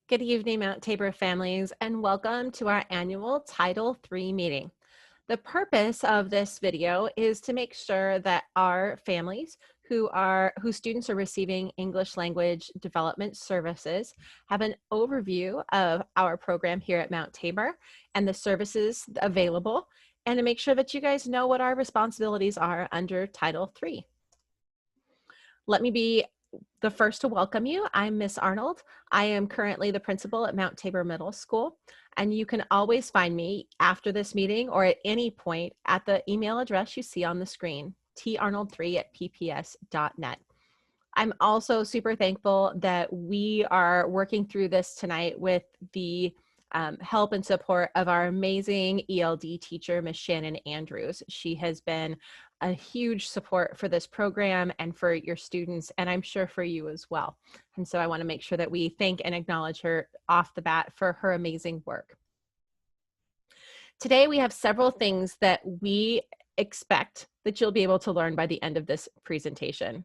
Good evening, Mount Tabor families, and welcome to our annual Title III meeting. The purpose of this video is to make sure that our families whose students are receiving English language development services have an overview of our program here at Mount Tabor and the services available, and to make sure that you guys know what our responsibilities are under Title III. Let me be the first to welcome you. I'm Miss Arnold. I am currently the principal at Mt Tabor Middle School, and you can always find me after this meeting or at any point at the email address you see on the screen, tarnold3@pps.net. I'm also super thankful that we are working through this tonight with the help and support of our amazing ELD teacher, Miss Shannon Andrews. She has been a huge support for this program and for your students, and I'm sure for you as well. And so I want to make sure that we thank and acknowledge her off the bat for her amazing work. Today we have several things that we expect that you'll be able to learn by the end of this presentation.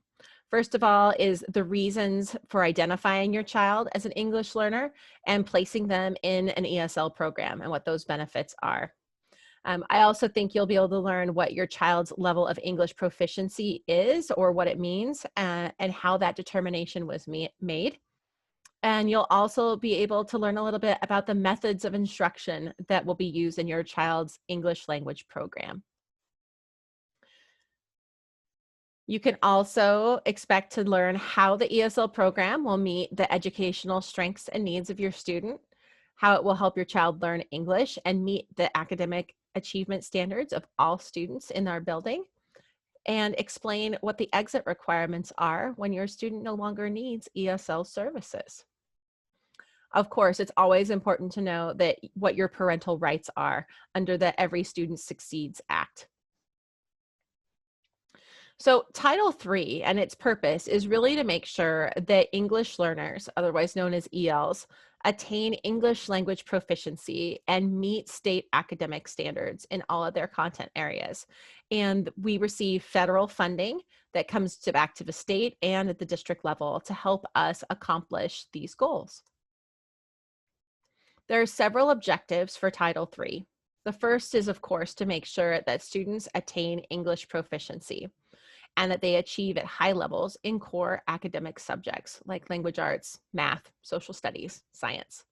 First of all is the reasons for identifying your child as an English learner and placing them in an ESL program and what those benefits are. I also think you'll be able to learn what your child's level of English proficiency is or what it means and how that determination was made. And you'll also be able to learn a little bit about the methods of instruction that will be used in your child's English language program. You can also expect to learn how the ESL program will meet the educational strengths and needs of your student, how it will help your child learn English and meet the academic achievement standards of all students in our building, and explain what the exit requirements are when your student no longer needs ESL services. Of course, it's always important to know that what your parental rights are under the Every Student Succeeds Act. So Title III and its purpose is really to make sure that English learners, otherwise known as ELs, attain English language proficiency and meet state academic standards in all of their content areas. And we receive federal funding that comes back to the state and at the district level to help us accomplish these goals. There are several objectives for Title III. The first is, of course, to make sure that students attain English proficiency and that they achieve at high levels in core academic subjects like language arts, math, social studies, science.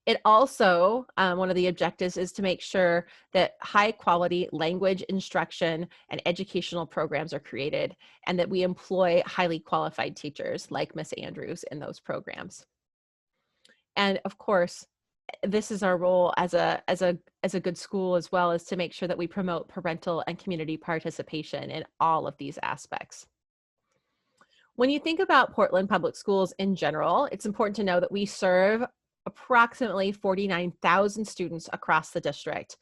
It also, one of the objectives is to make sure that high quality language instruction and educational programs are created and that we employ highly qualified teachers like Miss Andrews in those programs. And of course, this is our role as a good school as well, as to make sure that we promote parental and community participation in all of these aspects. When you think about Portland Public Schools in general, it's important to know that we serve approximately 49,000 students across the district.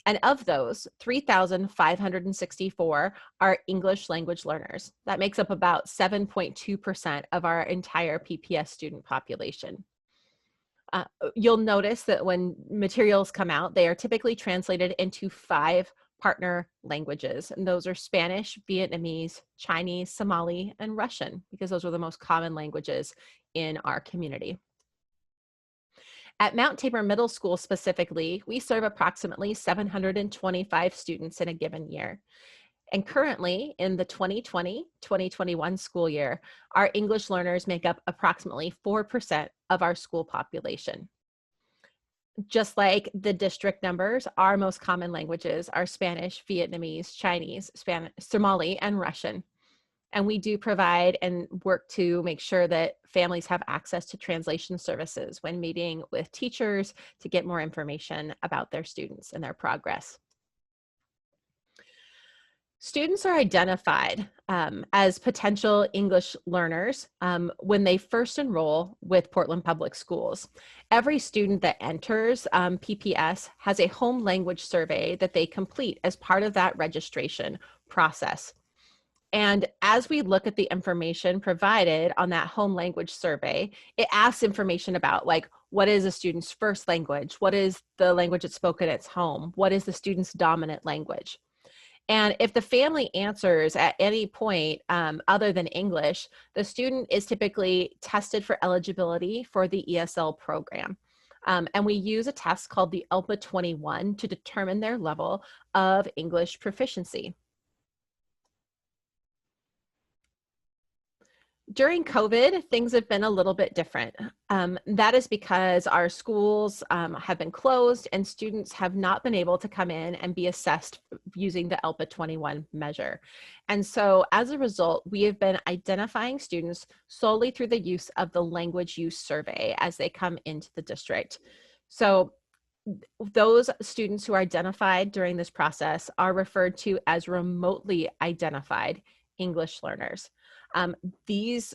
And of those, 3,564 are English language learners. That makes up about 7.2% of our entire PPS student population. You'll notice that when materials come out, they are typically translated into 5 partner languages, and those are Spanish, Vietnamese, Chinese, Somali, and Russian, because those are the most common languages in our community. At Mt Tabor Middle School specifically, we serve approximately 725 students in a given year. And currently, in the 2020-2021 school year, our English learners make up approximately 4% of our school population. Just like the district numbers, our most common languages are Spanish, Vietnamese, Chinese, Somali, and Russian. And we do provide and work to make sure that families have access to translation services when meeting with teachers to get more information about their students and their progress. Students are identified as potential English learners when they first enroll with Portland Public Schools. Every student that enters PPS has a home language survey that they complete as part of that registration process. And as we look at the information provided on that home language survey, it asks information about, like, what is a student's first language? What is the language that's spoken at home? What is the student's dominant language? And if the family answers at any point other than English, the student is typically tested for eligibility for the ESL program. And we use a test called the ELPA 21 to determine their level of English proficiency. During COVID, things have been a little bit different. That is because our schools have been closed and students have not been able to come in and be assessed using the ELPA 21 measure. And so as a result, we have been identifying students solely through the use of the language use survey as they come into the district. So those students who are identified during this process are referred to as remotely identified English learners. These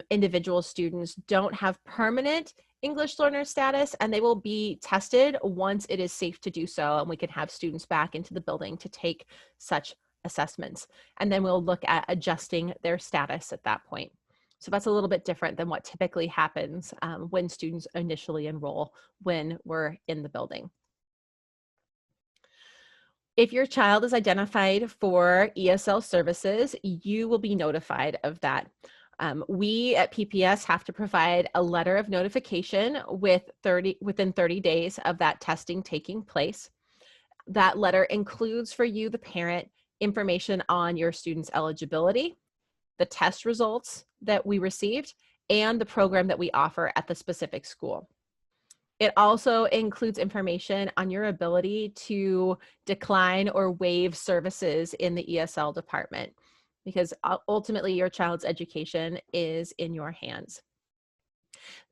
individual students don't have permanent English learner status, and they will be tested once it is safe to do so, and we can have students back into the building to take such assessments. And then we'll look at adjusting their status at that point. So that's a little bit different than what typically happens when students initially enroll when we're in the building. If your child is identified for ESL services, you will be notified of that. We at PPS have to provide a letter of notification within 30 days of that testing taking place. That letter includes for you, the parent, information on your student's eligibility, the test results that we received, and the program that we offer at the specific school. It also includes information on your ability to decline or waive services in the ESL department, because ultimately your child's education is in your hands.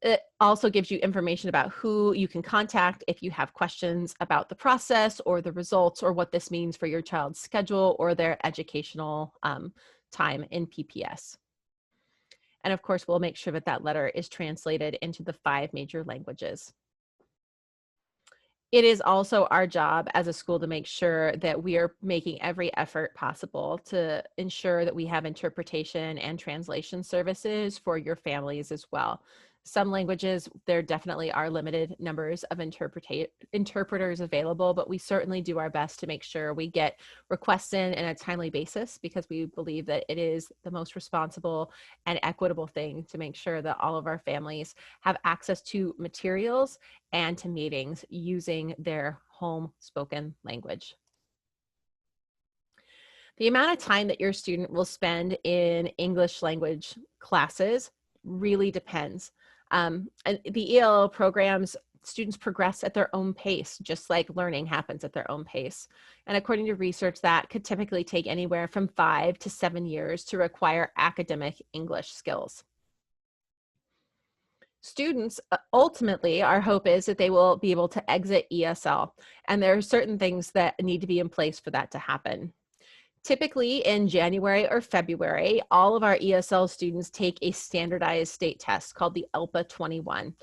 It also gives you information about who you can contact if you have questions about the process or the results or what this means for your child's schedule or their educational time in PPS. And of course, we'll make sure that that letter is translated into the 5 major languages. It is also our job as a school to make sure that we are making every effort possible to ensure that we have interpretation and translation services for your families as well. Some languages, there definitely are limited numbers of interpreters available, but we certainly do our best to make sure we get requests in a timely basis, because we believe that it is the most responsible and equitable thing to make sure that all of our families have access to materials and to meetings using their home spoken language. The amount of time that your student will spend in English language classes really depends. And the ELL programs, students progress at their own pace, just like learning happens at their own pace. And according to research, that could typically take anywhere from 5 to 7 years to acquire academic English skills. Students, ultimately, our hope is that they will be able to exit ESL, and there are certain things that need to be in place for that to happen. Typically in January or February, all of our ESL students take a standardized state test called the ELPA 21.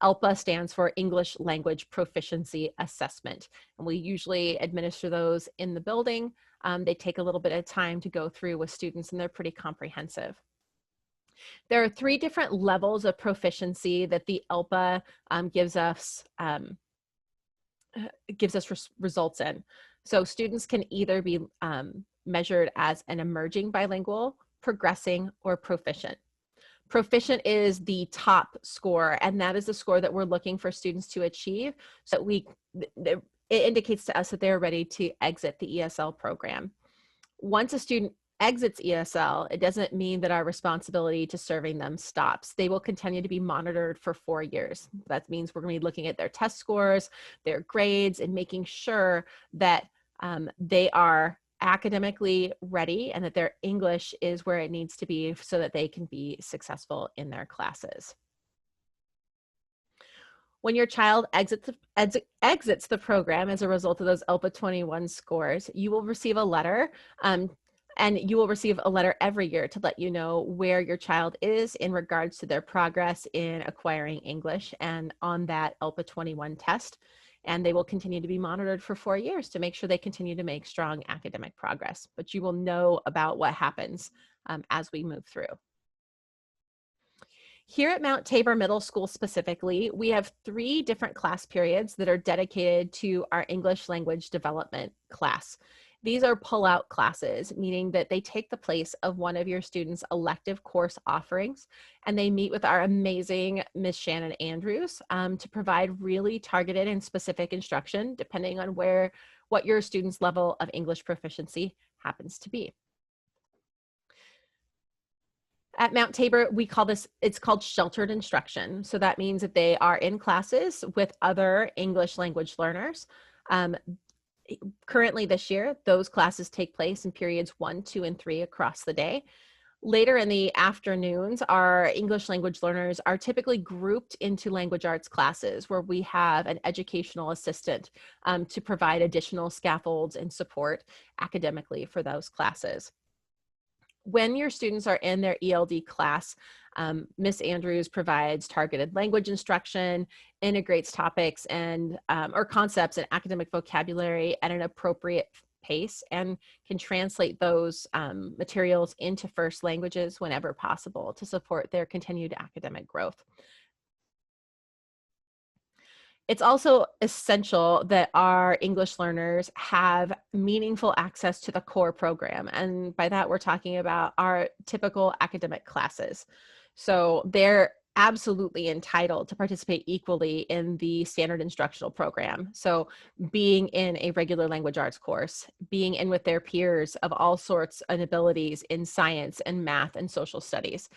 ELPA stands for English Language Proficiency Assessment, and we usually administer those in the building. They take a little bit of time to go through with students, and they're pretty comprehensive. There are 3 different levels of proficiency that the ELPA gives us results in. So students can either be measured as an emerging bilingual, progressing, or proficient. Proficient is the top score, and that is the score that we're looking for students to achieve, so that it indicates to us that they're ready to exit the ESL program. Once a student exits ESL, it doesn't mean that our responsibility to serving them stops. They will continue to be monitored for 4 years. That means we're going to be looking at their test scores, their grades, and making sure that they are academically ready and that their English is where it needs to be so that they can be successful in their classes. When your child exits the program as a result of those ELPA 21 scores, you will receive a letter, and you will receive a letter every year to let you know where your child is in regards to their progress in acquiring English and on that ELPA 21 test. And they will continue to be monitored for 4 years to make sure they continue to make strong academic progress. But you will know about what happens as we move through. Here at Mt Tabor Middle School specifically, we have 3 different class periods that are dedicated to our English language development class. These are pull-out classes, meaning that they take the place of one of your students' elective course offerings, and they meet with our amazing Miss Shannon Andrews to provide really targeted and specific instruction, depending on what your student's level of English proficiency happens to be. At Mount Tabor, we call this, it's called sheltered instruction. So that means that they are in classes with other English language learners. Currently this year, those classes take place in periods 1, 2, and 3 across the day. Later in the afternoons, our English language learners are typically grouped into language arts classes where we have an educational assistant to provide additional scaffolds and support academically for those classes. When your students are in their ELD class, Miss Andrews provides targeted language instruction, integrates topics and or concepts and academic vocabulary at an appropriate pace, and can translate those materials into first languages whenever possible to support their continued academic growth. It's also essential that our English learners have meaningful access to the core program. And by that, we're talking about our typical academic classes. So they're absolutely entitled to participate equally in the standard instructional program. So being in a regular language arts course, being in with their peers of all sorts and abilities in science and math and social studies.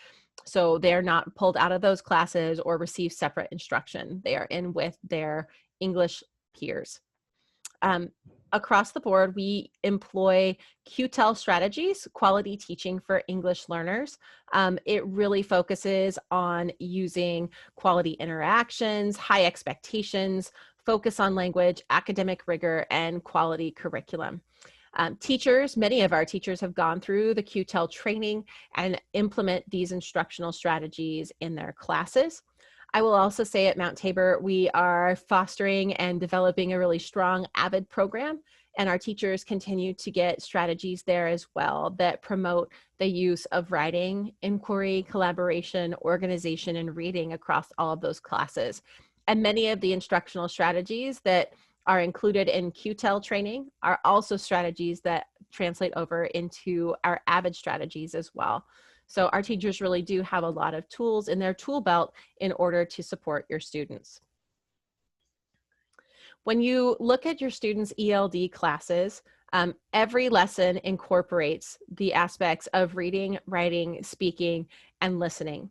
So they're not pulled out of those classes or receive separate instruction. They are in with their English peers. Across the board, we employ QTEL strategies, quality teaching for English learners. It really focuses on using quality interactions, high expectations, focus on language, academic rigor, and quality curriculum. Teachers, many of our teachers have gone through the QTEL training and implement these instructional strategies in their classes. I will also say at Mount Tabor, we are fostering and developing a really strong AVID program, and our teachers continue to get strategies there as well that promote the use of writing, inquiry, collaboration, organization, and reading across all of those classes. And many of the instructional strategies that are included in QTEL training are also strategies that translate over into our AVID strategies as well. So our teachers really do have a lot of tools in their tool belt in order to support your students. When you look at your students' ELD classes, every lesson incorporates the aspects of reading, writing, speaking, and listening.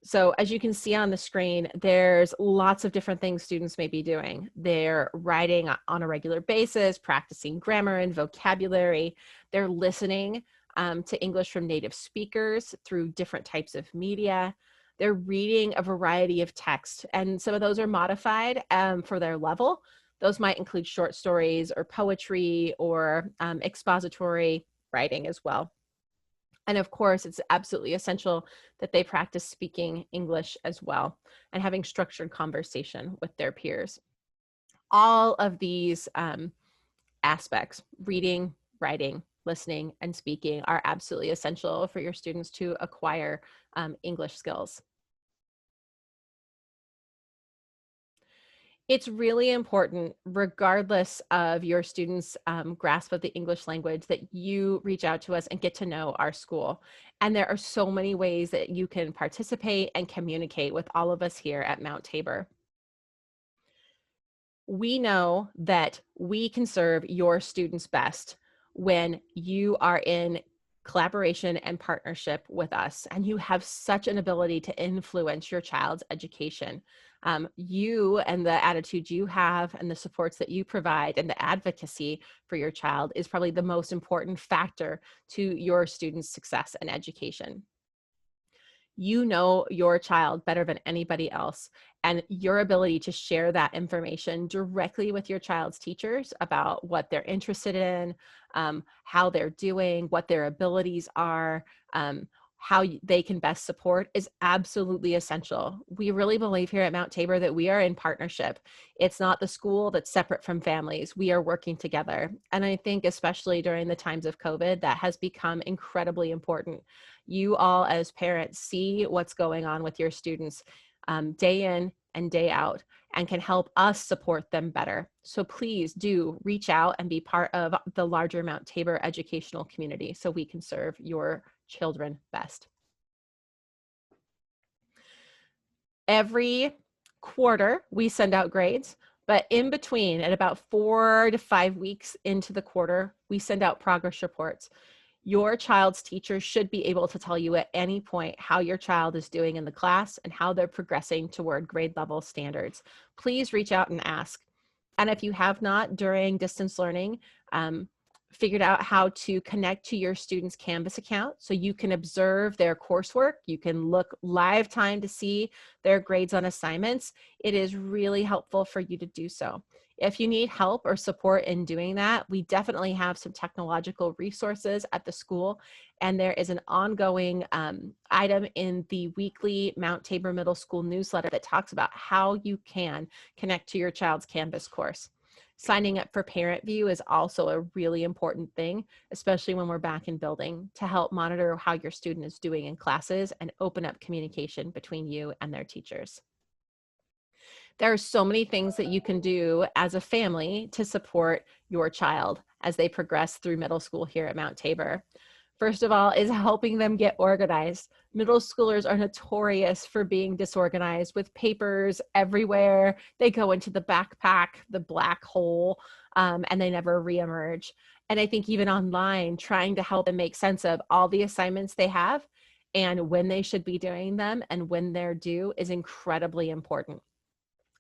So as you can see on the screen, there's lots of different things students may be doing. They're writing on a regular basis, practicing grammar and vocabulary. They're listening to English from native speakers through different types of media. They're reading a variety of texts, and some of those are modified for their level. Those might include short stories or poetry or expository writing as well. And of course, it's absolutely essential that they practice speaking English as well and having structured conversation with their peers. All of these aspects, reading, writing, listening, and speaking, are absolutely essential for your students to acquire English skills. It's really important, regardless of your students' grasp of the English language, that you reach out to us and get to know our school. And there are so many ways that you can participate and communicate with all of us here at Mount Tabor. We know that we can serve your students best when you are in collaboration and partnership with us, and you have such an ability to influence your child's education. You and the attitude you have and the supports that you provide and the advocacy for your child is probably the most important factor to your student's success and education. You know your child better than anybody else, and your ability to share that information directly with your child's teachers about what they're interested in, how they're doing, what their abilities are, how they can best support is absolutely essential. We really believe here at Mount Tabor that we are in partnership. It's not the school that's separate from families. We are working together. And I think especially during the times of COVID, that has become incredibly important. You all as parents see what's going on with your students day in and day out and can help us support them better. So please do reach out and be part of the larger Mount Tabor educational community so we can serve your children best. Every quarter, we send out grades, but in between, at about 4 to 5 weeks into the quarter, we send out progress reports. Your child's teacher should be able to tell you at any point how your child is doing in the class and how they're progressing toward grade level standards. Please reach out and ask. And if you have not, during distance learning, figured out how to connect to your student's Canvas account so you can observe their coursework, you can look live time to see their grades on assignments, it is really helpful for you to do so. If you need help or support in doing that, we definitely have some technological resources at the school, and there is an ongoing item in the weekly Mt Tabor Middle School newsletter that talks about how you can connect to your child's Canvas course. Signing up for Parent View is also a really important thing, especially when we're back in building, to help monitor how your student is doing in classes and open up communication between you and their teachers. There are so many things that you can do as a family to support your child as they progress through middle school here at Mt Tabor. First of all is helping them get organized. Middle schoolers are notorious for being disorganized with papers everywhere. They go into the backpack, the black hole, and they never reemerge. And I think even online, trying to help them make sense of all the assignments they have and when they should be doing them and when they're due is incredibly important.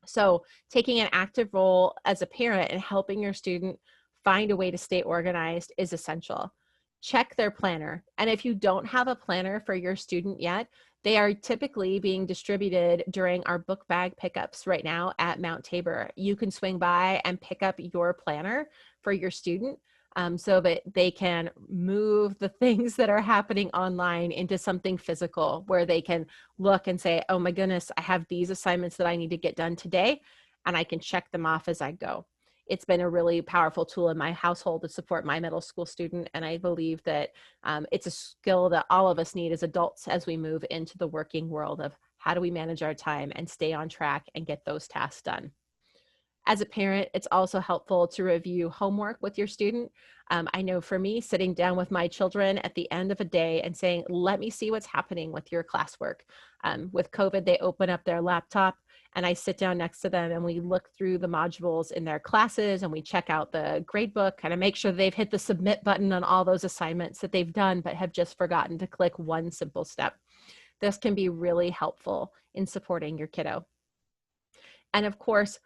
So taking an active role as a parent and helping your student find a way to stay organized is essential. Check their planner. And if you don't have a planner for your student yet, they are typically being distributed during our book bag pickups right now at Mt Tabor. You can swing by and pick up your planner for your student so that they can move the things that are happening online into something physical where they can look and say, oh my goodness, I have these assignments that I need to get done today, and I can check them off as I go. It's been a really powerful tool in my household to support my middle school student, and I believe that it's a skill that all of us need as adults as we move into the working world of how do we manage our time and stay on track and get those tasks done. As a parent, it's also helpful to review homework with your student. I know for me, sitting down with my children at the end of a day and saying, let me see what's happening with your classwork. With COVID, they open up their laptop and I sit down next to them and we look through the modules in their classes and we check out the grade book and I make sure they've hit the submit button on all those assignments that they've done but have just forgotten to click one simple step. This can be really helpful in supporting your kiddo. And of course,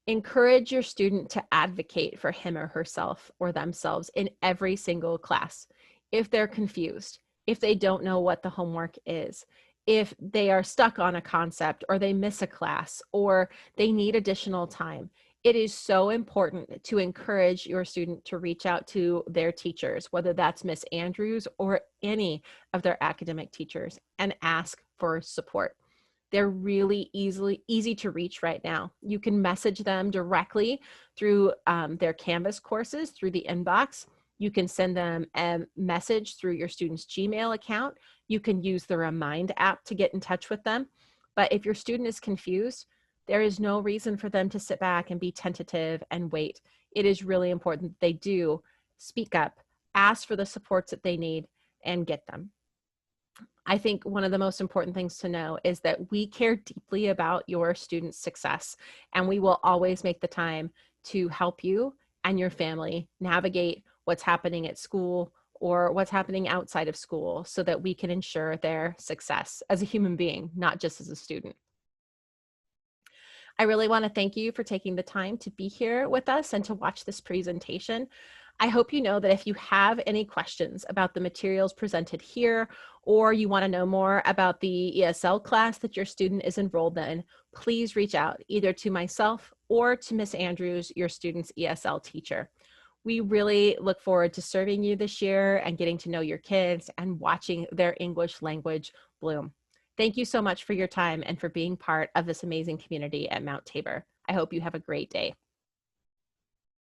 encourage your student to advocate for him or herself or themselves in every single class. If they're confused, if they don't know what the homework is, if they are stuck on a concept or they miss a class or they need additional time, it is so important to encourage your student to reach out to their teachers, whether that's Miss Andrews or any of their academic teachers, and ask for support. They're really easy to reach right now. You can message them directly through their Canvas courses, through the inbox. You can send them a message through your student's Gmail account. You can use the Remind app to get in touch with them. But if your student is confused, there is no reason for them to sit back and be tentative and wait. It is really important that they do speak up, ask for the supports that they need, and get them. I think one of the most important things to know is that we care deeply about your students' success, and we will always make the time to help you and your family navigate what's happening at school or what's happening outside of school so that we can ensure their success as a human being, not just as a student. I really want to thank you for taking the time to be here with us and to watch this presentation. I hope you know that if you have any questions about the materials presented here, or you want to know more about the ESL class that your student is enrolled in, please reach out either to myself or to Miss Andrews, your student's ESL teacher. We really look forward to serving you this year and getting to know your kids and watching their English language bloom. Thank you so much for your time and for being part of this amazing community at Mt Tabor. I hope you have a great day.